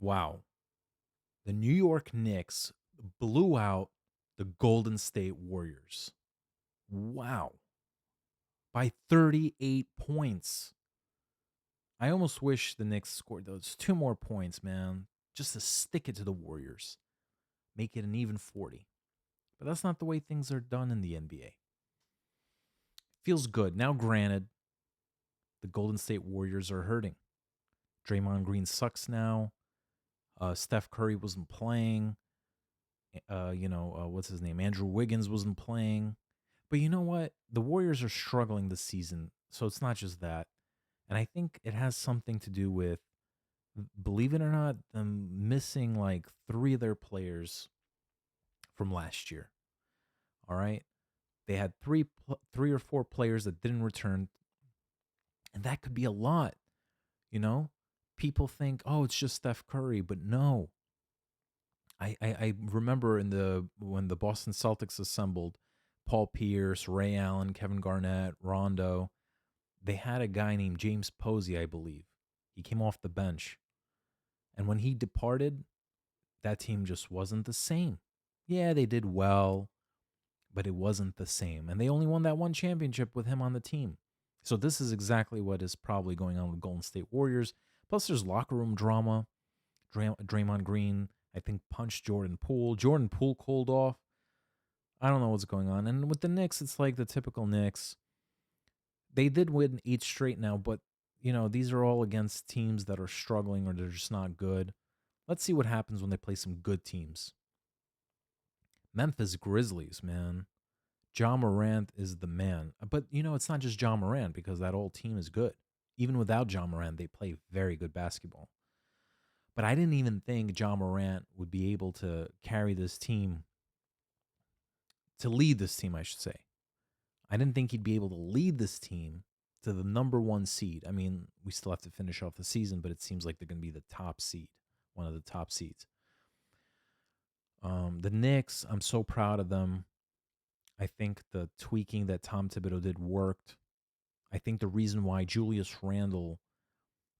Wow. The New York Knicks blew out the Golden State Warriors. Wow. By 38 points. I almost wish the Knicks scored those two more points, man, just to stick it to the Warriors, make it an even 40. But that's not the way things are done in the NBA. Feels good. Now, granted, the Golden State Warriors are hurting. Draymond Green sucks now. Steph Curry wasn't playing. What's his name? Andrew Wiggins wasn't playing. But you know what? The Warriors are struggling this season. So it's not just that. And I think it has something to do with, believe it or not, them missing like three of their players from last year. All right. They had three or four players that didn't return. And that could be a lot. You know, people think, oh, it's just Steph Curry. But no, I remember when the Boston Celtics assembled Paul Pierce, Ray Allen, Kevin Garnett, Rondo, they had a guy named James Posey, I believe. He came off the bench. And when he departed, that team just wasn't the same. Yeah, they did well, but it wasn't the same. And they only won that one championship with him on the team. So this is exactly what is probably going on with Golden State Warriors. Plus, there's locker room drama. Draymond Green, I think, punched Jordan Poole. Jordan Poole cooled off. I don't know what's going on. And with the Knicks, it's like the typical Knicks. They did win 8 straight now, but these are all against teams that are struggling or they're just not good. Let's see what happens when they play some good teams. Memphis Grizzlies, man. Ja Morant is the man. But it's not just Ja Morant because that whole team is good. Even without Ja Morant, they play very good basketball. But I didn't even think Ja Morant would be able to carry this team, to lead this team, I should say. I didn't think he'd be able to lead this team to the number one seed. I mean, we still have to finish off the season, but it seems like they're going to be the top seed, one of the top seeds. The Knicks, I'm so proud of them. I think the tweaking that Tom Thibodeau did worked. I think the reason why Julius Randle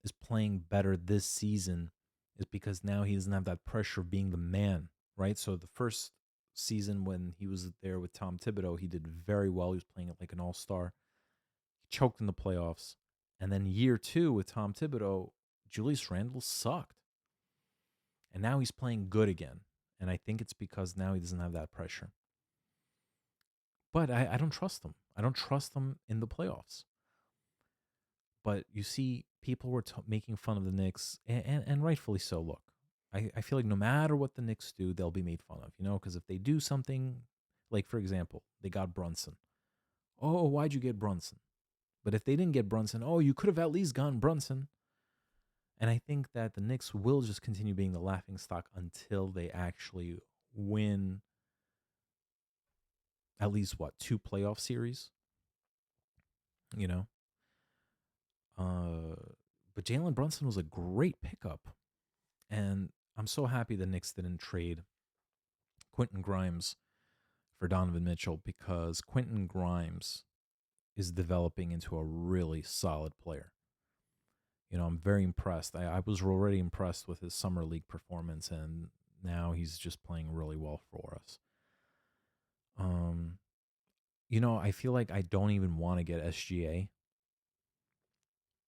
is playing better this season is because now he doesn't have that pressure of being the man, right? So the first season when he was there with Tom Thibodeau, he did very well. He was playing it like an all-star. He choked in the playoffs. And then year two with Tom Thibodeau, Julius Randle sucked. And now he's playing good again. And I think it's because now he doesn't have that pressure. But I don't trust him. I don't trust him in the playoffs. But you see, people were making fun of the Knicks, and rightfully so. Look, I feel like no matter what the Knicks do, they'll be made fun of, because if they do something, like for example, they got Brunson. Oh, why'd you get Brunson? But if they didn't get Brunson, oh, you could have at least gotten Brunson. And I think that the Knicks will just continue being the laughing stock until they actually win at least two playoff series, you know? But Jalen Brunson was a great pickup. And I'm so happy the Knicks didn't trade Quentin Grimes for Donovan Mitchell because Quentin Grimes is developing into a really solid player. I'm very impressed. I was already impressed with his summer league performance, and now he's just playing really well for us. I feel like I don't even want to get SGA.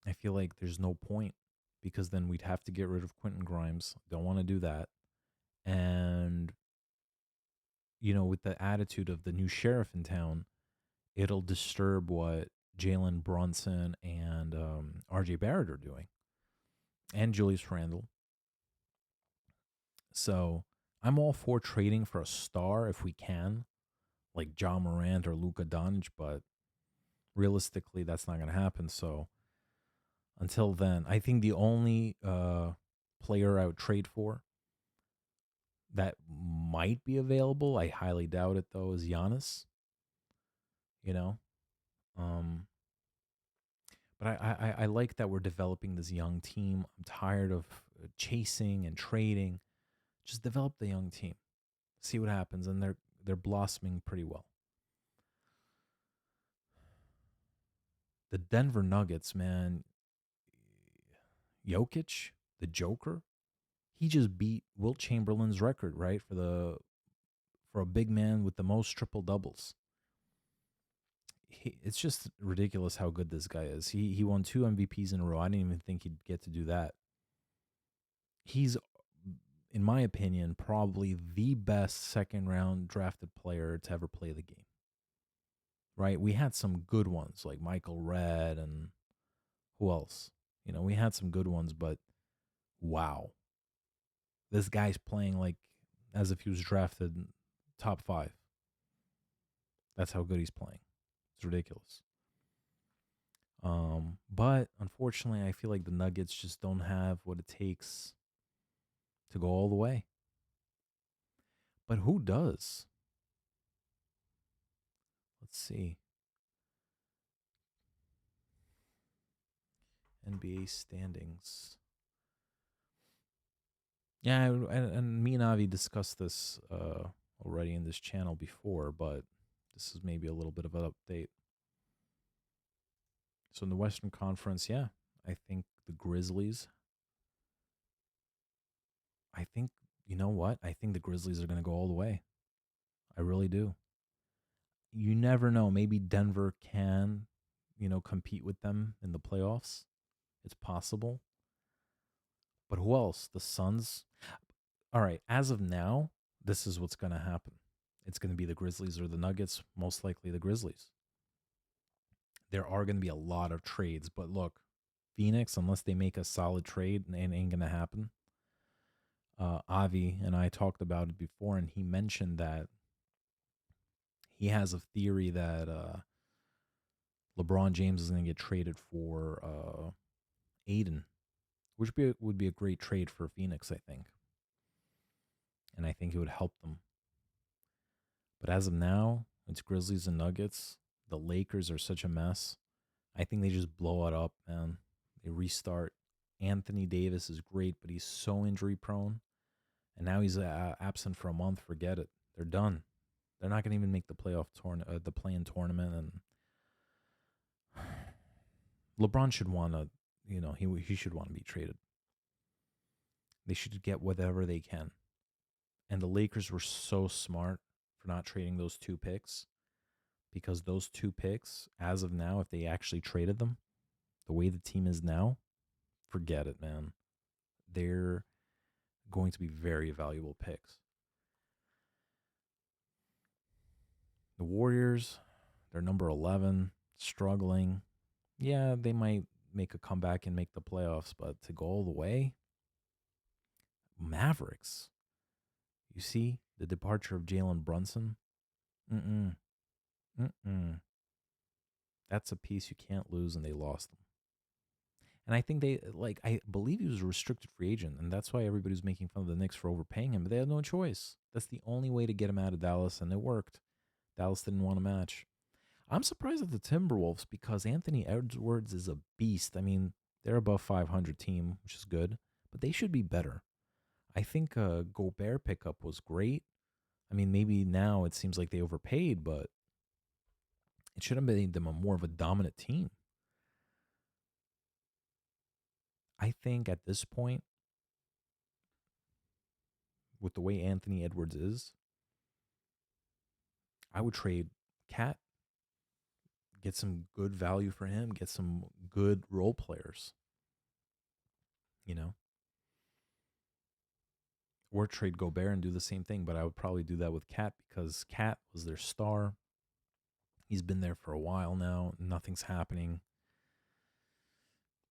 I feel like there's no point because then we'd have to get rid of Quentin Grimes. Don't want to do that. And, with the attitude of the new sheriff in town, it'll disturb what Jalen Brunson and RJ Barrett are doing and Julius Randle. So I'm all for trading for a star if we can, like Ja Morant or Luka Doncic, but realistically, that's not going to happen. So until then, I think the only player I would trade for that might be available, I highly doubt it though, is Giannis. You know, um, but I like that we're developing this young team. I'm tired of chasing and trading. Just develop the young team, see what happens, and they're blossoming pretty well. The Denver Nuggets, man, Jokic, the Joker, He just beat Wilt Chamberlain's record, right? For a big man with the most triple doubles. It's just ridiculous how good this guy is. He won 2 MVPs in a row. I didn't even think he'd get to do that. He's, in my opinion, probably the best second round drafted player to ever play the game. Right? We had some good ones like Michael Redd and who else? We had some good ones, but wow. This guy's playing like as if he was drafted top 5. That's how good he's playing. It's ridiculous. But unfortunately, I feel like the Nuggets just don't have what it takes to go all the way. But who does? Let's see. NBA standings. Yeah, and me and Avi discussed this already in this channel before, but this is maybe a little bit of an update. So in the Western Conference, yeah, I think the Grizzlies. I think, you know what? I think the Grizzlies are going to go all the way. I really do. You never know. Maybe Denver can, compete with them in the playoffs. It's possible. But who else? The Suns. All right. As of now, this is what's going to happen. It's going to be the Grizzlies or the Nuggets, most likely the Grizzlies. There are going to be a lot of trades. But look, Phoenix, unless they make a solid trade, it ain't going to happen. Avi and I talked about it before, and he mentioned that he has a theory that LeBron James is going to get traded for Aiden, which would be a great trade for Phoenix, I think. And I think it would help them. But as of now, it's Grizzlies and Nuggets. The Lakers are such a mess. I think they just blow it up, man. They restart. Anthony Davis is great, but he's so injury prone. And now he's absent for a month. Forget it. They're done. They're not going to even make the the play-in tournament. And LeBron should want to, he should want to be traded. They should get whatever they can. And the Lakers were so smart for not trading those 2 picks, because those 2 picks, as of now, if they actually traded them, the way the team is now, forget it, man. They're going to be very valuable picks. The Warriors, they're number 11, struggling. Yeah, they might make a comeback and make the playoffs, but to go all the way, Mavericks. You see the departure of Jalen Brunson? Mm-mm. Mm-mm. That's a piece you can't lose, and they lost them. And I think I believe he was a restricted free agent, and that's why everybody's making fun of the Knicks for overpaying him, but they had no choice. That's the only way to get him out of Dallas, and it worked. Dallas didn't want a match. I'm surprised at the Timberwolves because Anthony Edwards is a beast. I mean, they're above 500 team, which is good, but they should be better. I think Gobert pickup was great. I mean, maybe now it seems like they overpaid, but it should have made them more of a dominant team. I think at this point, with the way Anthony Edwards is, I would trade Cat, get some good value for him, get some good role players, you know, or trade Gobert and do the same thing. But I would probably do that with Cat because Cat was their star. He's been there for a while now. Nothing's happening.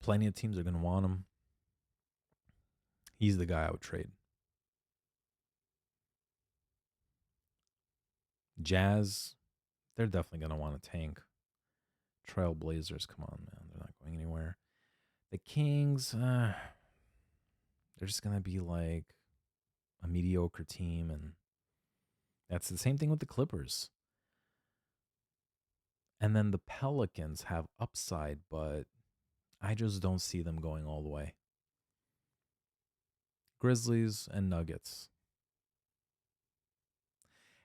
Plenty of teams are going to want him. He's the guy I would trade. Jazz, they're definitely going to want to tank. Trailblazers, come on, man. They're not going anywhere. The Kings, they're just going to be like a mediocre team. And that's the same thing with the Clippers. And then the Pelicans have upside, but I just don't see them going all the way. Grizzlies and Nuggets.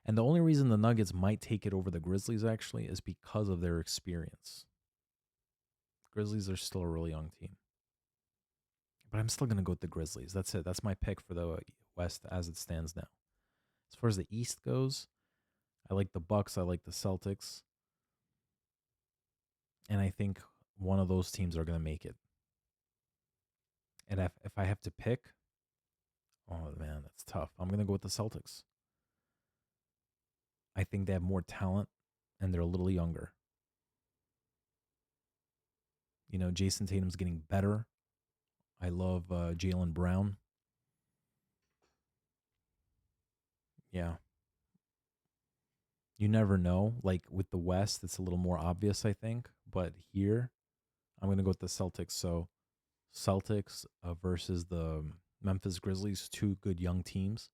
And the only reason the Nuggets might take it over the Grizzlies actually is because of their experience. Grizzlies are still a really young team. but I'm still gonna go with the Grizzlies. That's it. That's my pick for the West as it stands now. As far as the East goes, I like the Bucks. I like the Celtics, and I think one of those teams are gonna make it. And if I have to pick, oh man, that's tough. I'm gonna go with the Celtics. I think they have more talent, and they're a little younger. Jason Tatum's getting better. I love Jalen Brown. Yeah, you never know. Like with the West, it's a little more obvious, I think. But here, I'm going to go with the Celtics. So Celtics versus the Memphis Grizzlies, two good young teams.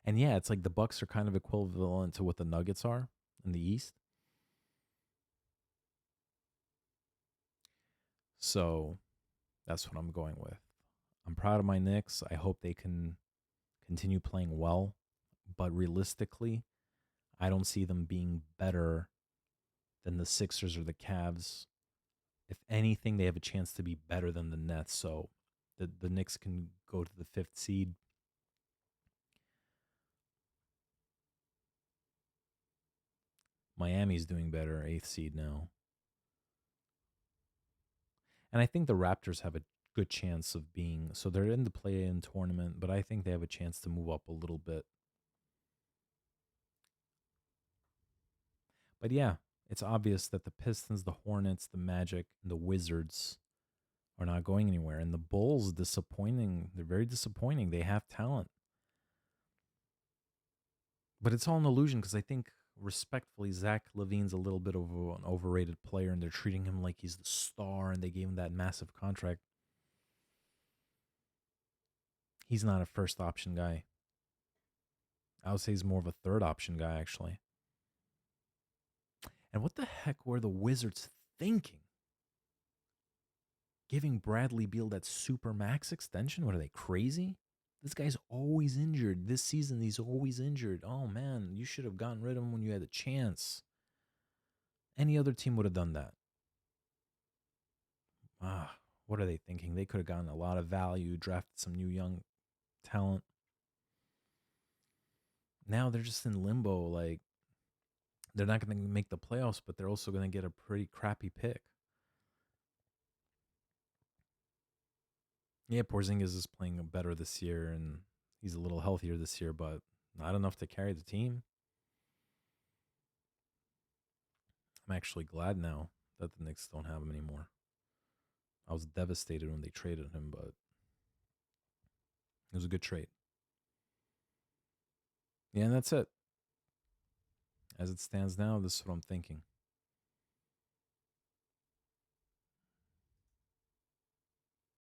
And yeah, it's like the Bucks are kind of equivalent to what the Nuggets are in the East. So that's what I'm going with. I'm proud of my Knicks. I hope they can continue playing well. But realistically, I don't see them being better than the Sixers or the Cavs. If anything, they have a chance to be better than the Nets. So the Knicks can go to the fifth seed. Miami's doing better, eighth seed now. And I think the Raptors have a good chance of being so they're in the play in tournament, but I think they have a chance to move up a little bit. But yeah, it's obvious that the Pistons, the Hornets, the Magic, and the Wizards are not going anywhere. And the Bulls, disappointing. They're very disappointing. They have talent. But it's all an illusion because I think, respectfully, Zach Levine's a little bit of an overrated player, and they're treating him like he's the star, and they gave him that massive contract. He's not a first option guy. I would say he's more of a third option guy, actually. And what the heck were the Wizards thinking? Giving Bradley Beal that super max extension? What are they, crazy? This guy's always injured. This season, he's always injured. Oh, man, you should have gotten rid of him when you had a chance. Any other team would have done that. What are they thinking? They could have gotten a lot of value, drafted some new young talent. Now they're just in limbo. Like, they're not going to make the playoffs, but they're also going to get a pretty crappy pick. Yeah, Porzingis is playing better this year, and he's a little healthier this year, but not enough to carry the team. I'm actually glad now that the Knicks don't have him anymore. I was devastated when they traded him, but it was a good trade. Yeah, and that's it. As it stands now, this is what I'm thinking.